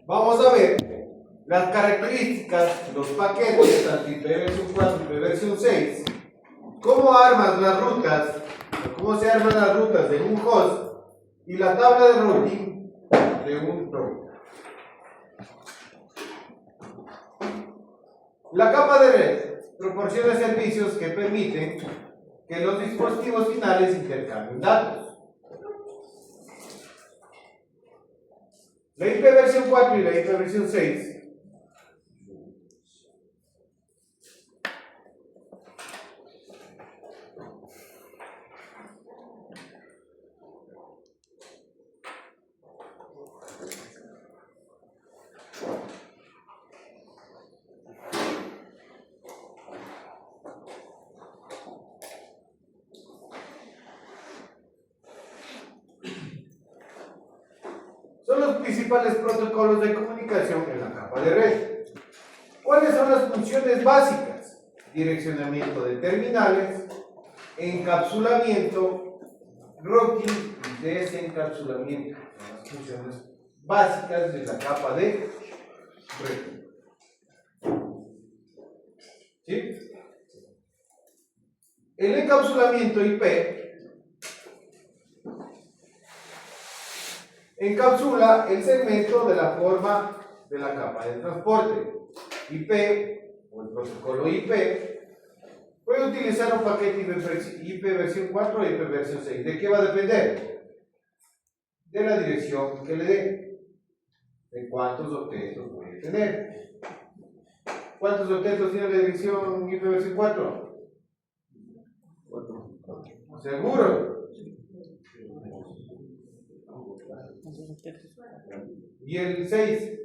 Vamos a ver las características, los paquetes, tanto IP versión 4 y IP versión 6. Cómo armas las rutas, o cómo se arman las rutas de un host y la tabla de routing de un router. La capa de red proporciona servicios que permiten que los dispositivos finales intercambien datos. La IP versión 4 y la IP versión 6 son los principales protocolos de comunicación en la capa de red. ¿Cuáles son las funciones básicas? Direccionamiento de terminales, encapsulamiento, routing y desencapsulamiento. Son las funciones básicas de la capa de red. ¿Sí? El encapsulamiento IP encapsula el segmento de la forma de la capa de transporte. IP o el protocolo IP puede utilizar un paquete IP versión 4 o IP versión 6. ¿De qué va a depender? De la dirección que le dé. De cuántos octetos voy a tener. ¿Cuántos octetos tiene la dirección IP versión 4? 4. ¿Seguro? ¿Y el 6?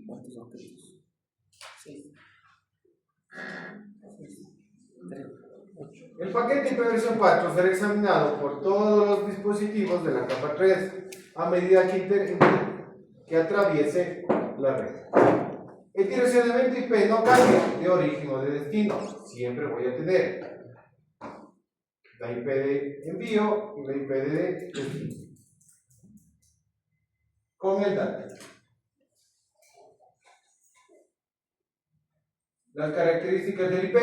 ¿Cuántos objetos? 6. El paquete IP versión 4 será examinado por todos los dispositivos de la capa 3 a medida que atraviese la red. El direccionamiento IP no cambia de origen o de destino. Siempre voy a tener la IP de envío y la IP de destino. Con el dato. Las características del IP.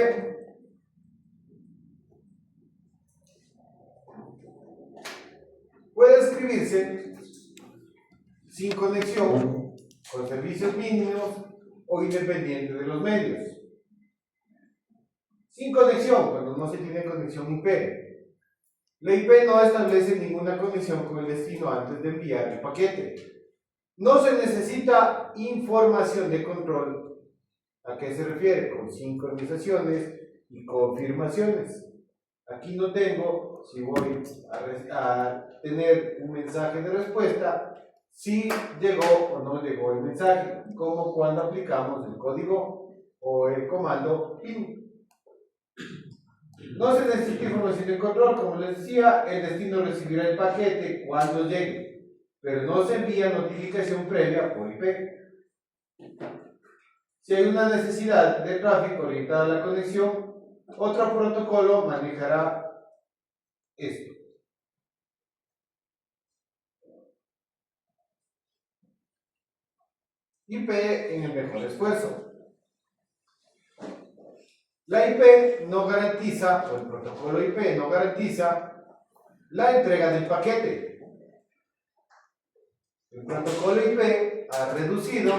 Puede escribirse sin conexión, con servicios mínimos o independiente de los medios. Sin conexión, cuando no se tiene conexión IP. La IP no establece ninguna conexión con el destino antes de enviar el paquete. No se necesita información de control. ¿A qué se refiere? Con sincronizaciones y confirmaciones. Aquí no tengo si voy a tener un mensaje de respuesta, si llegó o no llegó el mensaje, como cuando aplicamos el código o el comando PIN. No se necesita información de control, como les decía, el destino recibirá el paquete cuando llegue, pero no se envía notificación previa por IP. Si hay una necesidad de tráfico orientada a la conexión, otro protocolo manejará esto. IP en el mejor esfuerzo. La IP no garantiza, o el protocolo IP no garantiza la entrega del paquete. El protocolo IP ha reducido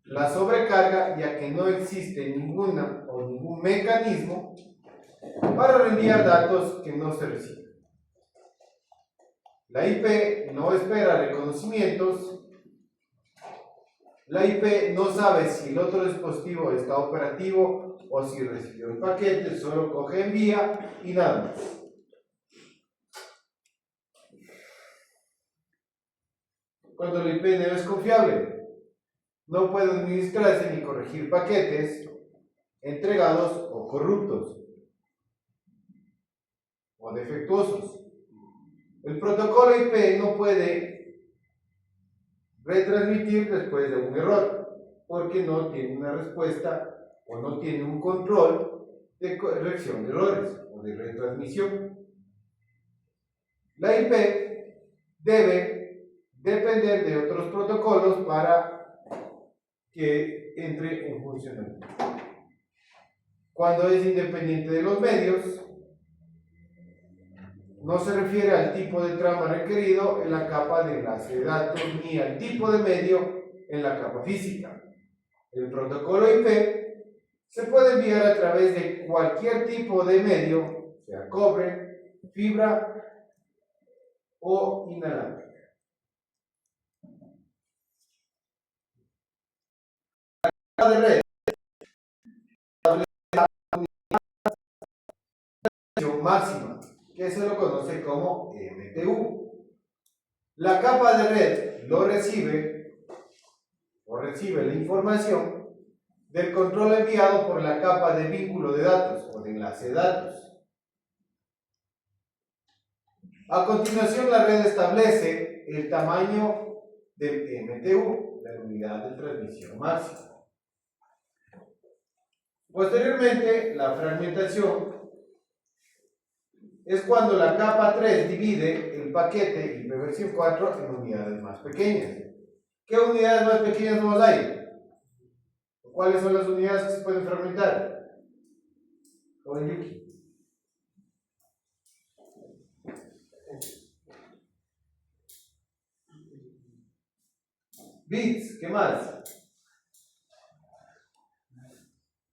la sobrecarga, ya que no existe ningún mecanismo para reenviar datos que no se reciben. La IP no espera reconocimientos. La IP no sabe si el otro dispositivo está operativo o si recibió el paquete, solo coge, envía y nada más. Cuando la IP no es confiable, no puede administrarse ni corregir paquetes entregados o corruptos, o defectuosos. El protocolo IP no puede retransmitir después de un error, porque no tiene una respuesta o no tiene un control de corrección de errores o de retransmisión. La IP debe depender de otros protocolos para que entre en funcionamiento. Cuando es independiente de los medios, no se refiere al tipo de trama requerido en la capa de enlace de datos ni al tipo de medio en la capa física. El protocolo IP se puede enviar a través de cualquier tipo de medio, sea cobre, fibra o inalámbrica. La de red máxima, que se lo conoce como MTU. La capa de red recibe la información del control enviado por la capa de vínculo de datos o de enlace de datos. A continuación, la red establece el tamaño del MTU, la unidad de transmisión máxima. Posteriormente, la fragmentación es cuando la capa 3 divide el paquete IPv4 en unidades más pequeñas. ¿Qué unidades más pequeñas nos hay? ¿Cuáles son las unidades que se pueden fragmentar? Con Yuki. Bits, ¿qué más?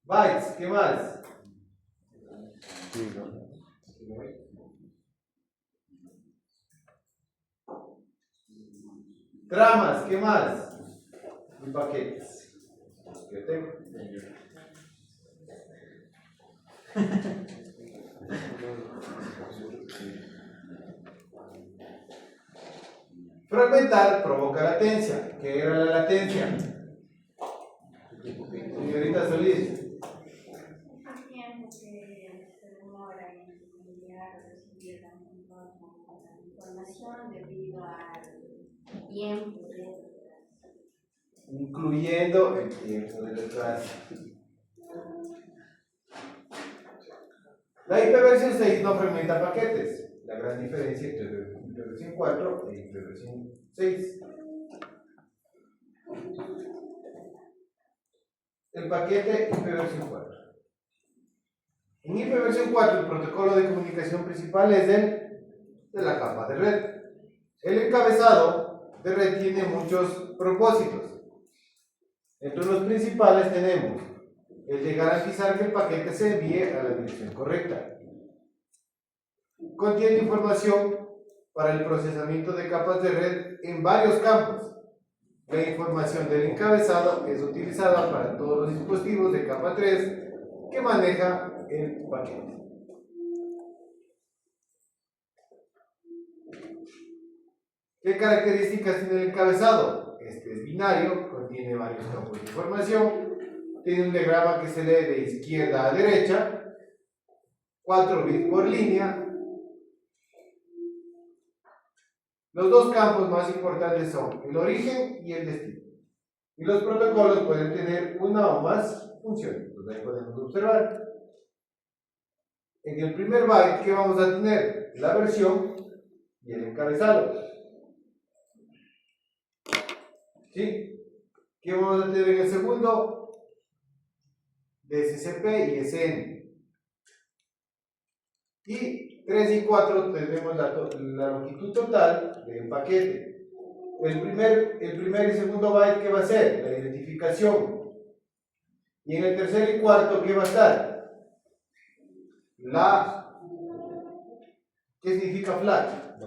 Bytes, ¿qué más? Tramas, ¿qué más? Y paquetes. Yo tengo. Fragmentar provoca latencia. ¿Qué era la latencia? Señorita Solís. El tiempo que se demora en enviar o recibir la información debido al tiempo de Incluyendo el tiempo de retraso. La IPv6 no fragmenta paquetes. La gran diferencia entre IPv4 e IPv6. El paquete IPv4. En IPv4 el protocolo de comunicación principal es de la capa de red. El encabezado de red tiene muchos propósitos. Entre los principales tenemos el de garantizar que el paquete se envíe a la dirección correcta. Contiene información para el procesamiento de capas de red en varios campos. La información del encabezado es utilizada para todos los dispositivos de capa 3 que maneja el paquete. ¿Qué características tiene el encabezado? Este es binario, contiene varios campos de información, tiene un diagrama que se lee de izquierda a derecha, 4 bits por línea. Los dos campos más importantes son el origen y el destino. Y los protocolos pueden tener una o más funciones. Entonces ahí podemos observar. En el primer byte, ¿qué vamos a tener? La versión y el encabezado. ¿Sí? ¿Qué vamos a tener en el segundo? DSCP y SN. Y 3 y 4 tenemos la longitud total del paquete. El primer y segundo byte, ¿qué va a ser? La identificación. Y en el tercer y cuarto, ¿qué va a estar? ¿Qué significa flag?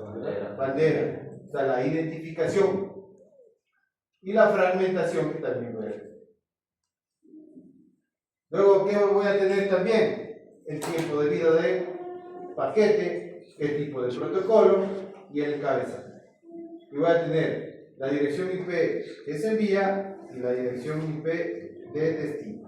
Bandera. O sea, la identificación. Y la fragmentación, que también voy a ver. Luego, ¿qué voy a tener también? El tiempo de vida de paquete, el tipo de protocolo y el encabezado. Y voy a tener la dirección IP que se envía y la dirección IP de destino.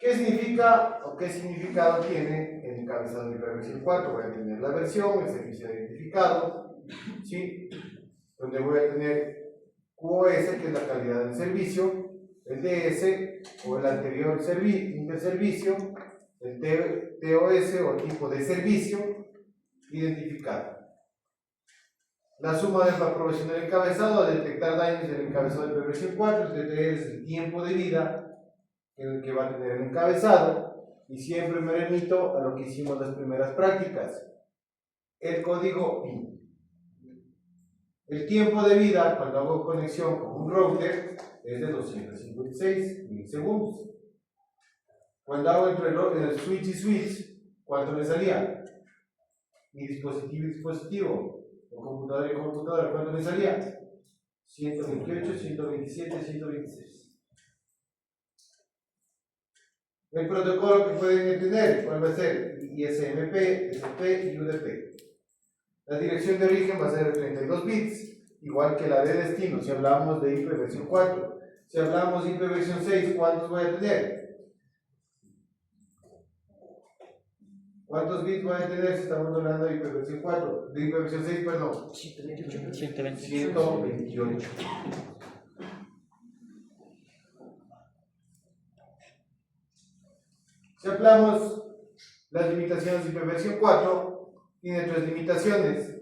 ¿Qué significa o qué significado tiene el encabezado de versión 4? Voy a tener la versión, el servicio identificado, ¿sí? Donde voy a tener QoS, que es la calidad del servicio, el DS o el anterior interservicio, el TOS o tipo de servicio identificado. La suma de la aprobación del encabezado a detectar daños del encabezado de versión 4, el TT es el tiempo de vida en el que va a tener el encabezado, y siempre me remito a lo que hicimos las primeras prácticas, el código PIN. El tiempo de vida cuando hago conexión con un router es de 256 milisegundos. Cuando hago entre el switch y switch, ¿cuánto me salía? Mi dispositivo y dispositivo, o computadora y computadora, ¿cuánto me salía? 128, 127, 126. El protocolo que pueden tener, ¿cuál va a ser? ISMP, SP y UDP. La dirección de origen va a ser de 32 bits, igual que la de destino, si hablamos de IP versión 4. Si hablamos de IP versión 6, ¿cuántos voy a tener? ¿Cuántos bits voy a tener si estamos hablando de IP versión 4? De IP versión 6, perdón. 128. Si hablamos las limitaciones de IP versión 4, tiene 3 limitaciones.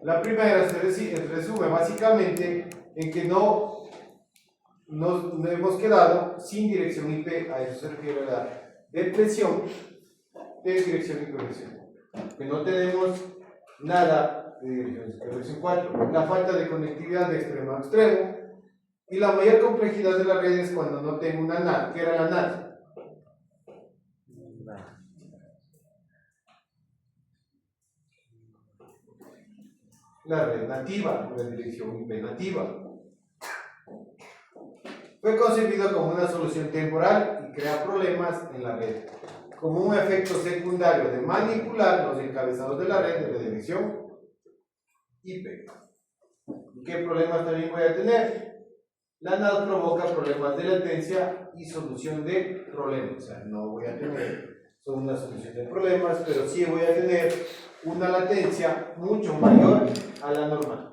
La primera se resume básicamente en que no nos hemos quedado sin dirección IP, a eso se refiere la depresión de dirección IP versión. Que no tenemos nada de dirección IP versión 4. La falta de conectividad de extremo a extremo y la mayor complejidad de la red es cuando no tengo una NAT. ¿Qué era la NAT? La red nativa, la dirección IP nativa. Fue concebido como una solución temporal y crea problemas en la red, como un efecto secundario de manipular los encabezados de la red de la dirección IP. ¿Y qué problemas también voy a tener? La NAT provoca problemas de latencia y solución de problemas. O sea, no voy a tener solo una solución de problemas, pero sí voy a tener una latencia mucho mayor a la normal.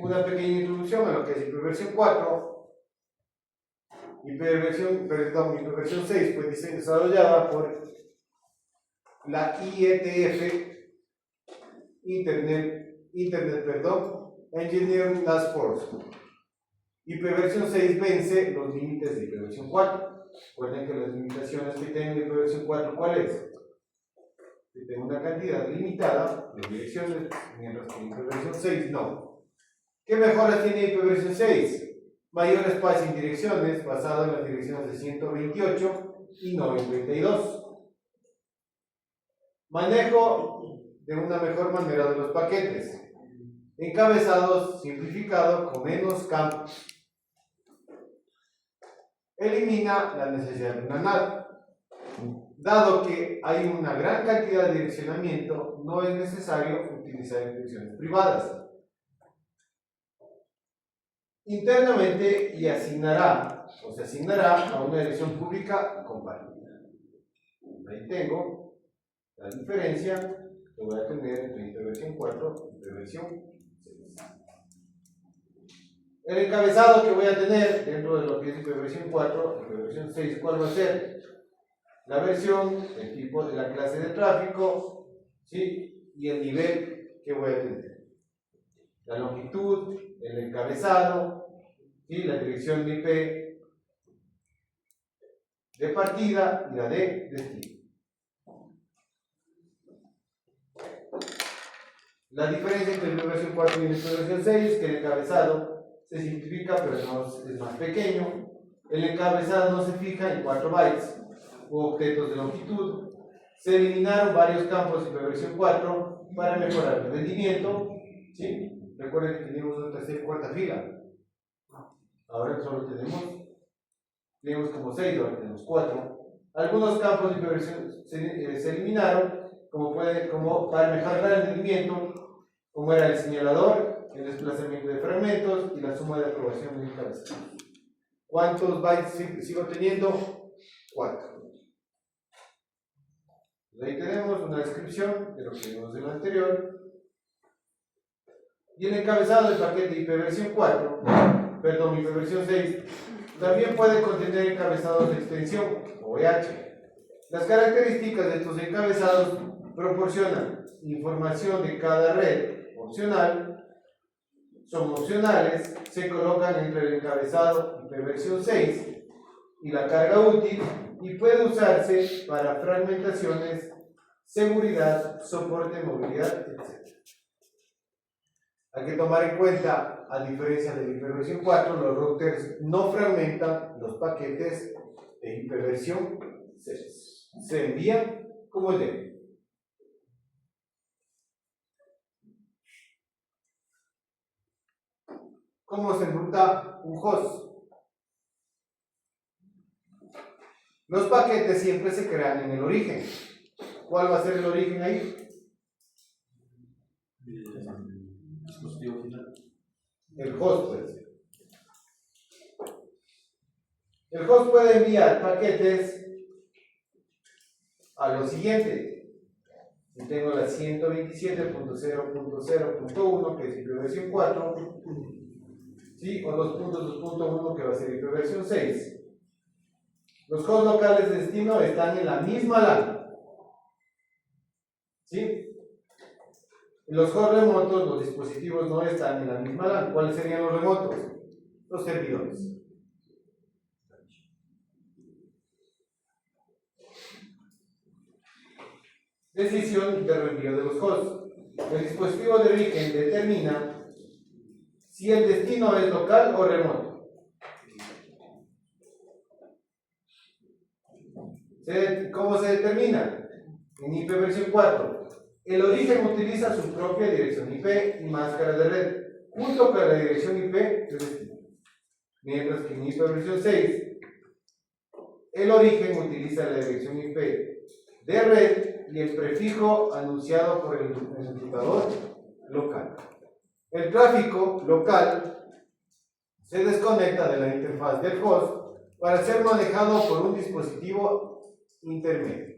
Una pequeña introducción a lo que es IP versión 4. IP versión 6 fue desarrollada por la IETF, Internet Engineering Task Force. IP versión 6 vence los límites de IP versión 4. Recuerden que las limitaciones que tengo IP versión 4, ¿cuál es? Que tengo una cantidad limitada de direcciones, mientras que IP versión 6 no. ¿Qué mejoras tiene IP versión 6? Mayor espacio en direcciones, basado en las direcciones de 128 y 92. Manejo de una mejor manera de los paquetes. Encabezados simplificado con menos campos. Elimina la necesidad de una NAT. Dado que hay una gran cantidad de direccionamiento, no es necesario utilizar direcciones privadas. Internamente y asignará, o se asignará a una dirección pública compartida. Ahí tengo la diferencia que voy a tener entre IP versión 4 y IP versión 6. El encabezado que voy a tener dentro de lo que es IP versión 4 y IP versión 6, ¿cuál va a ser? La versión, el tipo de la clase de tráfico, ¿sí? Y el nivel que voy a tener. La longitud, el encabezado, ¿sí? La dirección de IP de partida y la de destino. La diferencia entre el versión 4 y el versión 6 es que el encabezado se simplifica pero no es más pequeño. El encabezado no se fija en 4 bytes u objetos de longitud. Se eliminaron varios campos en la versión 4 para mejorar el rendimiento. ¿Sí? Recuerden que teníamos una tercera y cuarta fila. Ahora solo tenemos como 6, ahora tenemos 4. Algunos campos de hiperversión se eliminaron como para mejorar el rendimiento, como era el señalador, el desplazamiento de fragmentos y la suma de aprobación de encabezado. ¿Cuántos bytes sigo teniendo? 4. Ahí tenemos una descripción de lo que vimos en lo anterior. Y el encabezado del paquete IPv4, IPv6, también puede contener encabezados de extensión, OVH. Las características de estos encabezados proporcionan información de cada red opcional, son opcionales, se colocan entre el encabezado IPv6 y la carga útil y puede usarse para fragmentaciones, seguridad, soporte, movilidad, etc. Hay que tomar en cuenta, a diferencia del IPv4, los routers no fragmentan los paquetes de IPv6. Se envían como deben. ¿Cómo se enruta un host? Los paquetes siempre se crean en el origen. ¿Cuál va a ser el origen ahí? Dispositivo final. El host puede ser. El host puede enviar paquetes a lo siguiente. Si tengo la 127.0.0.1, que es IPv4, ¿sí? O 2.2.1, que va a ser IPv6. Los hosts locales de destino están en la misma LAN. ¿Sí? Los hosts remotos, los dispositivos no están en la misma LAN. ¿Cuáles serían los remotos? Los servidores. Decisión de reenvío de los hosts. El dispositivo de origen determina si el destino es local o remoto. ¿Cómo se determina? En IPv4. El origen utiliza su propia dirección IP y máscara de red, junto con la dirección IP de destino. Mientras que en IPv6, el origen utiliza la dirección IP de red y el prefijo anunciado por el enrutador local. El tráfico local se desconecta de la interfaz del host para ser manejado por un dispositivo intermedio.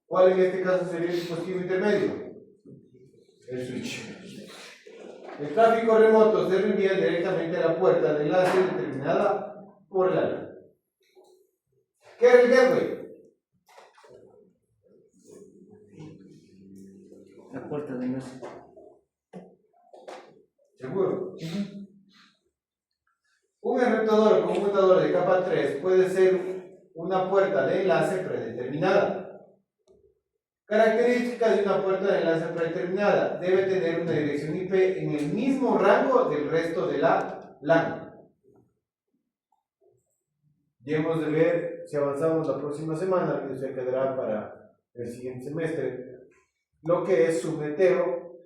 ¿Cuál en este caso sería el dispositivo intermedio? El switch. El tráfico remoto se reenvía directamente a la puerta de enlace determinada por la LAN. ¿Qué es el gateway? La puerta de enlace. ¿Seguro? Un enrutador o conmutador de capa 3 puede ser una puerta de enlace predeterminada. Características de una puerta de enlace predeterminada: debe tener una dirección IP en el mismo rango del resto de la LAN. Y hemos de ver, si avanzamos la próxima semana, que se quedará para el siguiente semestre, lo que es subneteo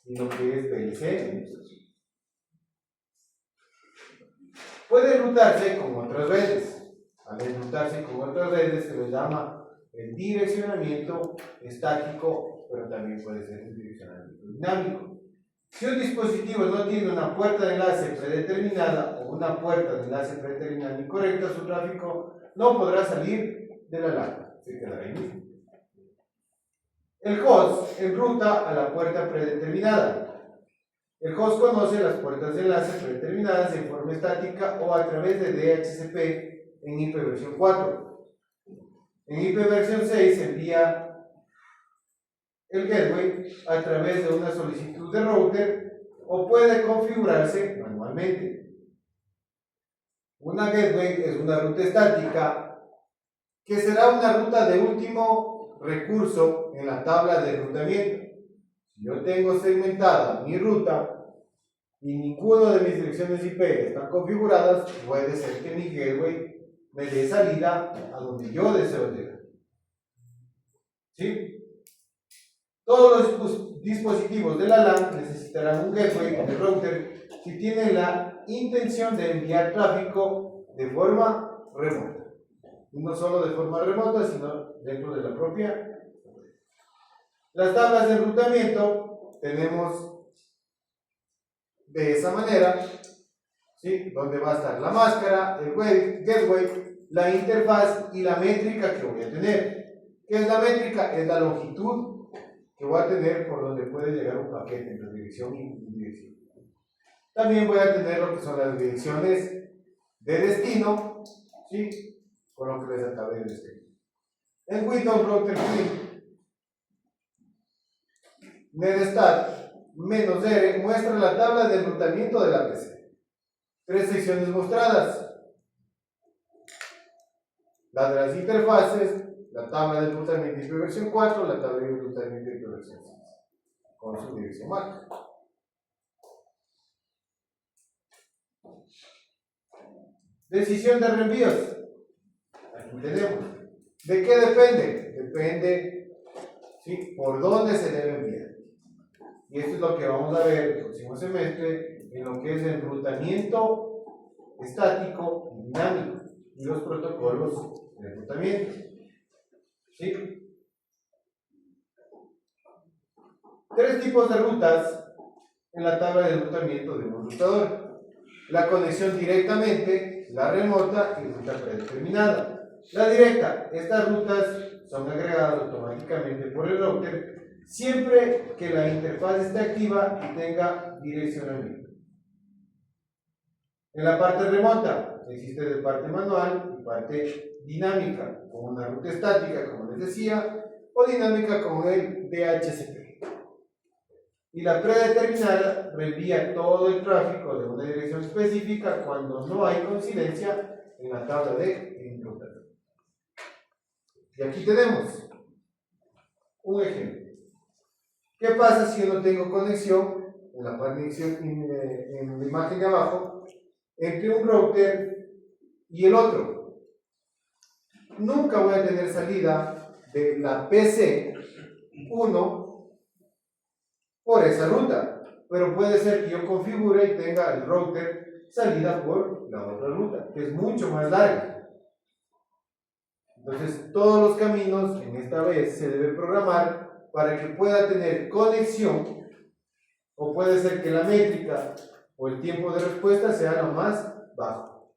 y lo que es VLC. Puede enrutarse con otras redes. Al enrutarse con otras redes se le llama el direccionamiento estático, pero también puede ser el direccionamiento dinámico. Si un dispositivo no tiene una puerta de enlace predeterminada o una puerta de enlace predeterminada incorrecta, su tráfico no podrá salir de la LAN, se quedará ahí mismo. El host enruta a la puerta predeterminada. El host conoce las puertas de enlace predeterminadas en forma estática o a través de DHCP en IPv4. En IPv6 se envía el gateway a través de una solicitud de router o puede configurarse manualmente. Una gateway es una ruta estática que será una ruta de último recurso en la tabla de enrutamiento. Si yo tengo segmentada mi ruta y ninguno de mis direcciones IP están configuradas, puede ser que mi gateway me dé salida a donde yo deseo llegar. ¿Sí? Todos los dispositivos de la LAN necesitarán un gateway de router si tienen la intención de enviar tráfico de forma remota. Y no solo de forma remota, sino dentro de la propia red. Las tablas de enrutamiento tenemos de esa manera, ¿sí? Donde va a estar la máscara, el gateway, la interfaz y la métrica que voy a tener. ¿Qué es la métrica? Es la longitud que voy a tener por donde puede llegar un paquete entre dirección y indirección. También voy a tener lo que son las direcciones de destino, ¿sí? Con lo que les acabé de decir. En Windows Router Clean, Netstat -R muestra la tabla de enrutamiento de la PC. 3 secciones mostradas: la de las interfaces, la tabla de enrutamiento IP versión 4, la tabla de enrutamiento IP versión 6, con su dirección marca. Decisión de reenvíos. Aquí tenemos. ¿De qué depende? Depende, ¿sí?, por dónde se debe enviar. Y esto es lo que vamos a ver el próximo semestre en lo que es el enrutamiento estático y dinámico y los protocolos de enrutamiento. ¿Sí? 3 tipos de rutas en la tabla de enrutamiento de un enrutador: la conexión directamente, la remota y ruta predeterminada. La directa: estas rutas son agregadas automáticamente por el router siempre que la interfaz esté activa y tenga direccionamiento. En la parte remota existe de parte manual y parte dinámica, con una ruta estática, como les decía, o dinámica con el DHCP. Y la predeterminada reenvía todo el tráfico de una dirección específica cuando no hay coincidencia en la tabla de enrutamiento. Y aquí tenemos un ejemplo. ¿Qué pasa si yo no tengo conexión en la en la imagen de abajo entre un router y el otro? Nunca voy a tener salida de la PC 1 por esa ruta, pero puede ser que yo configure y tenga el router salida por la otra ruta, que es mucho más larga. Entonces, todos los caminos en esta vez se debe programar para que pueda tener conexión, o puede ser que la métrica o el tiempo de respuesta sea lo más bajo.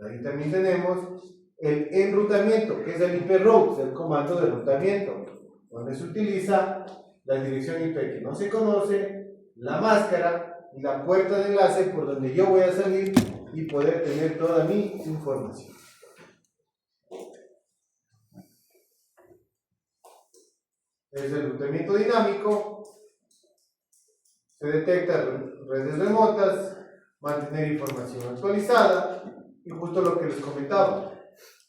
Ahí también tenemos el enrutamiento, que es el IP route, el comando de enrutamiento, donde se utiliza la dirección IP que no se conoce, la máscara y la puerta de enlace por donde yo voy a salir y poder tener toda mi información. Es el enrutamiento dinámico. Se detecta redes remotas, mantener información actualizada y justo lo que les comentaba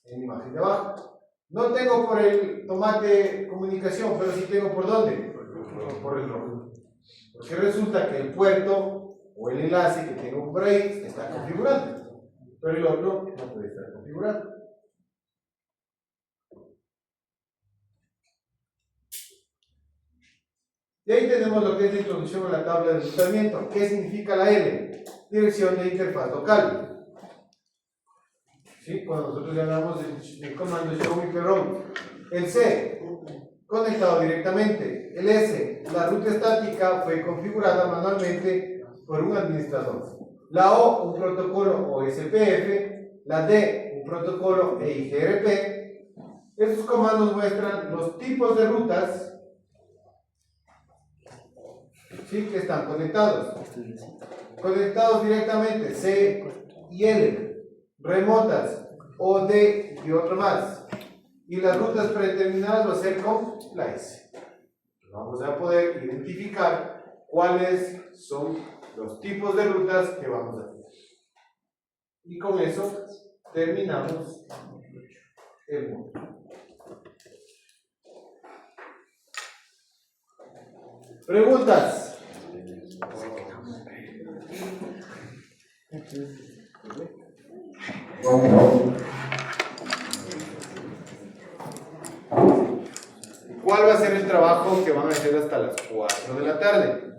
en la imagen de abajo. No tengo por el tomate comunicación, pero sí tengo por dónde, por el rojo. Porque resulta que el puerto o el enlace que tengo por ahí está configurado, pero el otro no puede estar configurado. Y ahí tenemos lo que es la introducción a la tabla de enrutamiento. ¿Qué significa la L? Dirección de interfaz local. ¿Sí? Cuando nosotros llamamos el comando show IP route. El C, conectado directamente. El S, la ruta estática fue configurada manualmente por un administrador. La O, un protocolo OSPF. La D, un protocolo EIGRP. Estos comandos muestran los tipos de rutas, ¿sí?, que están conectados. Conectados directamente, C y L. Remotas, O, D y otro más. Y las rutas predeterminadas va a ser con la S. Vamos a poder identificar cuáles son los tipos de rutas que vamos a tener. Y con eso terminamos el módulo. Preguntas. ¿Cuál va a ser el trabajo que van a hacer hasta las 4 de la tarde?